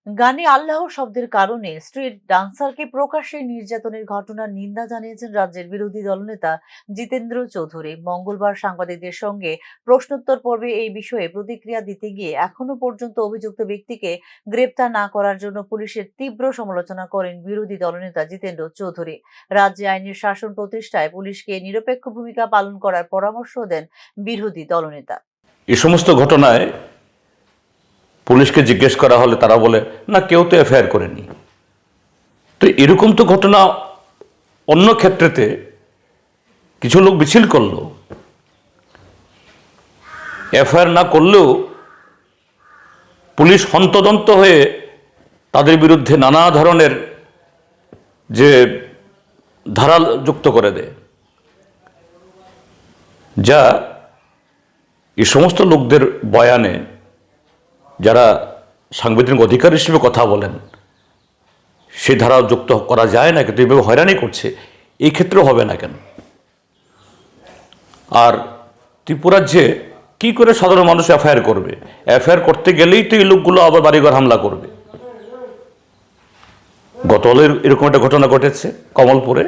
গানে আল্লাহ শব্দের কারণে স্ট্রিট ডান্সারকে প্রকাশ্যে নির্যাতনের ঘটনার নিন্দা জানিয়েছেন রাজ্যের বিরোধী দলনেতা জিতেন্দ্র চৌধুরী। মঙ্গলবার সাংবাদিকদের সঙ্গে প্রশ্নোত্তর পর্বে এই বিষয়ে প্রতিক্রিয়া দিতে গিয়ে এখনো পর্যন্ত অভিযুক্ত ব্যক্তিকে গ্রেপ্তার না করার জন্য পুলিশের তীব্র সমালোচনা করেন বিরোধী দলনেতা জিতেন্দ্র চৌধুরী। রাজ্যে আইনের শাসন প্রতিষ্ঠায় পুলিশকে নিরপেক্ষ ভূমিকা পালন করার পরামর্শ দেন বিরোধী দলনেতা। এই সমস্ত ঘটনায় পুলিশকে জিজ্ঞেস করা হলে তারা বলে না, কেউ তো এফআইআর করেনি। তো এরকম তো ঘটনা অন্য ক্ষেত্রেতে কিছু লোক মিছিল করলো, এফআইআর না করলেও পুলিশ হন্তদন্ত হয়ে তাদের বিরুদ্ধে নানা ধরনের যে ধারা যুক্ত করে দেয়, যা এই সমস্ত লোকদের বয়ানে যারা সাংবিধানিক অধিকার হিসেবে কথা বলেন সেই ধারা যুক্ত করা যায় না, কিন্তু এইভাবে হয়রানি করছে, এই ক্ষেত্রেও হবে না কেন? আর ত্রিপুরাজ্যে কি করে সাধারণ মানুষ এফআইআর করবে? এফআইআর করতে গেলেই তো এই লোকগুলো আবার বাড়িঘর হামলা করবে। গতকাল এরকম একটা ঘটনা ঘটেছে কমলপুরে।